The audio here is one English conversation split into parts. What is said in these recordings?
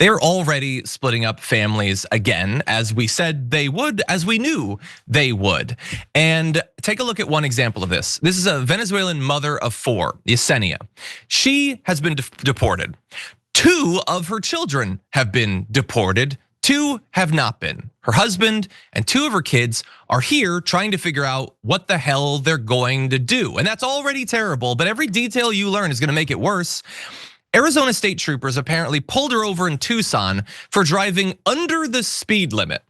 They're already splitting up families again, as we said they would, as we knew they would. And take a look at one example of this. This is a Venezuelan mother of 4, Yesenia. She has been deported. 2 of her children have been deported. 2 have not been. Her husband and 2 of her kids are here trying to figure out what the hell they're going to do. And that's already terrible, but every detail you learn is gonna make it worse. Arizona state troopers apparently pulled her over in Tucson for driving under the speed limit.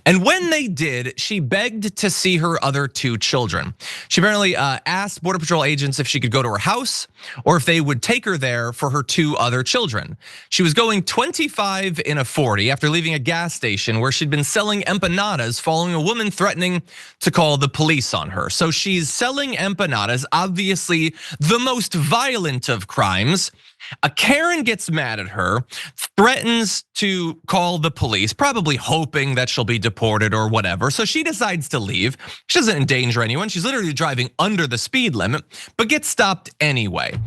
And when they did, she begged to see her other 2 children. She apparently asked Border Patrol agents if she could go to her house or if they would take her there for her 2 other children. She was going 25 in a 40 after leaving a gas station where she'd been selling empanadas following a woman threatening to call the police on her. So she's selling empanadas, obviously the most violent of crimes. A Karen gets mad at her, threatens to call the police, probably hoping that she'll be deported or whatever. So she decides to leave. She doesn't endanger anyone. She's literally driving under the speed limit, but gets stopped anyway.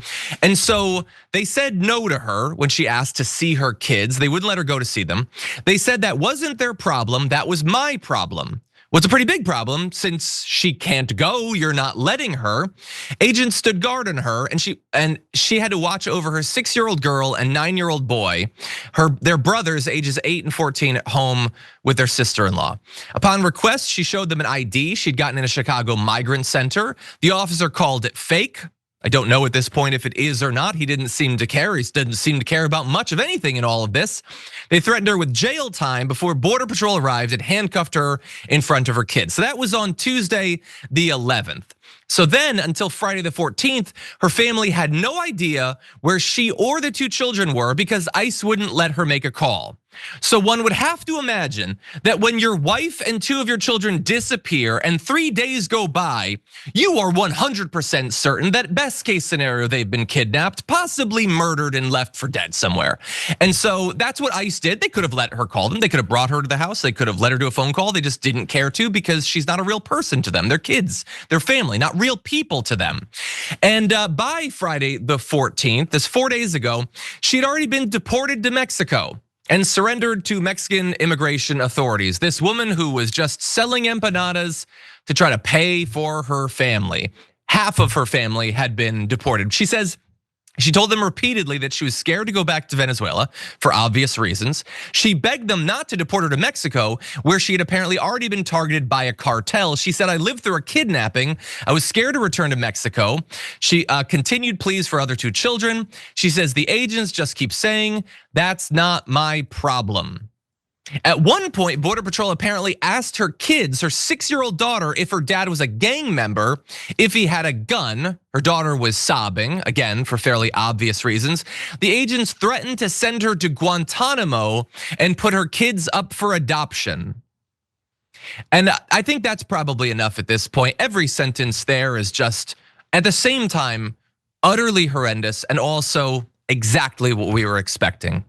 And so they said no to her when she asked to see her kids. They wouldn't let her go to see them. They said that wasn't their problem, that was my problem. What's a pretty big problem since she can't go, you're not letting her. Agents stood guard on her and she had to watch over her 6-year-old girl and 9-year-old boy, their brothers ages 8 and 14 at home with their sister-in-law. Upon request, she showed them an ID she'd gotten in a Chicago migrant center. The officer called it fake. I don't know at this point if it is or not. He didn't seem to care. He didn't seem to care about much of anything in all of this. They threatened her with jail time before Border Patrol arrived and handcuffed her in front of her kids. So that was on Tuesday, the 11th. So then until Friday the 14th, her family had no idea where she or the 2 children were because ICE wouldn't let her make a call. So one would have to imagine that when your wife and 2 of your children disappear and 3 days go by, you are 100% certain that best case scenario, they've been kidnapped, possibly murdered and left for dead somewhere. And so that's what ICE did. They could have let her call them. They could have brought her to the house. They could have let her do a phone call. They just didn't care to because she's not a real person to them. They're kids, their family, not real people to them. And by Friday the 14th, this 4 days ago, she'd already been deported to Mexico and surrendered to Mexican immigration authorities. This woman who was just selling empanadas to try to pay for her family. Half of her family had been deported. She says, she told them repeatedly that she was scared to go back to Venezuela for obvious reasons. She begged them not to deport her to Mexico, where she had apparently already been targeted by a cartel. She said, I lived through a kidnapping. I was scared to return to Mexico. She continued pleas for other 2 children. She says, the agents just keep saying, that's not my problem. At one point, Border Patrol apparently asked her kids, her 6-year-old daughter, if her dad was a gang member, if he had a gun. Her daughter was sobbing, again, for fairly obvious reasons. The agents threatened to send her to Guantanamo and put her kids up for adoption. And I think that's probably enough at this point. Every sentence there is just, at the same time, utterly horrendous and also exactly what we were expecting.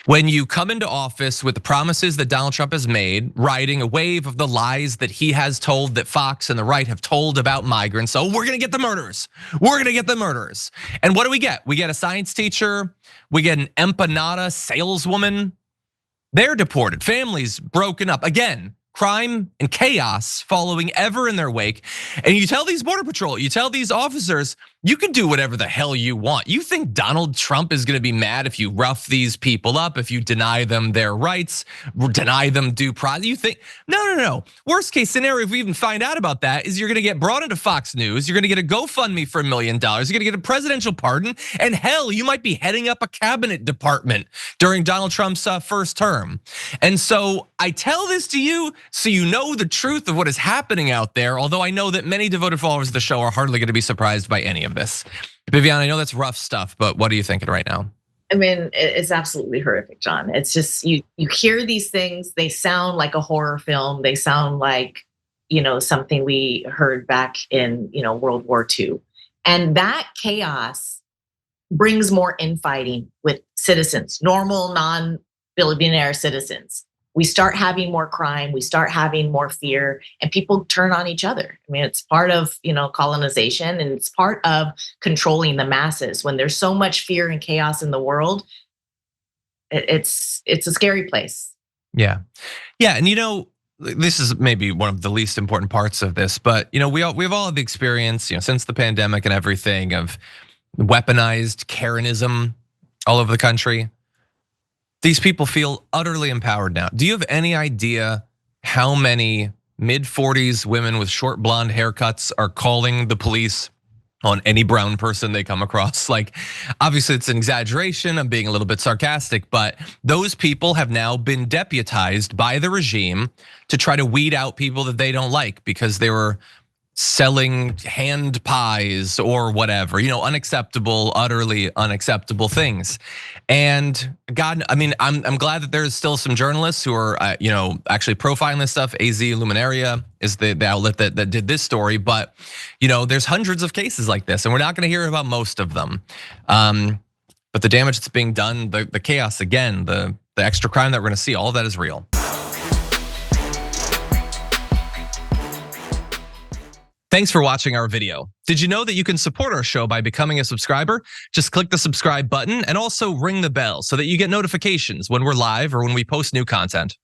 When you come into office with the promises that Donald Trump has made, riding a wave of the lies that he has told, that Fox and the right have told about migrants. So we're gonna get the murderers. We're gonna get the murderers. And what do we get? We get a science teacher. We get an empanada saleswoman. They're deported, families broken up. Again, crime and chaos following ever in their wake. And you tell these Border Patrol, you tell these officers, you can do whatever the hell you want. You think Donald Trump is gonna be mad if you rough these people up, if you deny them their rights, deny them due process? You think, no. Worst case scenario, if we even find out about that, is you're gonna get brought into Fox News, you're gonna get a GoFundMe for $1 million, you're gonna get a presidential pardon, and hell, you might be heading up a cabinet department during Donald Trump's first term. And so I tell this to you so you know the truth of what is happening out there, although I know that many devoted followers of the show are hardly gonna be surprised by any of this. Viviana, I know that's rough stuff, but what are you thinking right now? I mean, it's absolutely horrific, John. It's just, you hear these things, they sound like a horror film. They sound like, something we heard back in, World War II. And that chaos brings more infighting with citizens, normal, non-billionaire citizens. We start having more crime, we start having more fear, and people turn on each other. I mean, it's part of, colonization, and it's part of controlling the masses. When there's so much fear and chaos in the world, It's a scary place. Yeah. Yeah, and this is maybe one of the least important parts of this, but we've all had the experience, since the pandemic and everything, of weaponized Karenism all over the country. These people feel utterly empowered now. Do you have any idea how many mid-40s women with short blonde haircuts are calling the police on any brown person they come across? Like, obviously it's an exaggeration, I'm being a little bit sarcastic, but those people have now been deputized by the regime to try to weed out people that they don't like because they were selling hand pies or whatever, unacceptable, utterly unacceptable things. And God, I mean, I'm glad that there's still some journalists who are, actually profiling this stuff. AZ Luminaria is the outlet that did this story, but there's hundreds of cases like this, and we're not going to hear about most of them. But the damage that's being done, the chaos again, the extra crime that we're going to see, all of that is real. Thanks for watching our video. Did you know that you can support our show by becoming a subscriber? Just click the subscribe button and also ring the bell so that you get notifications when we're live or when we post new content.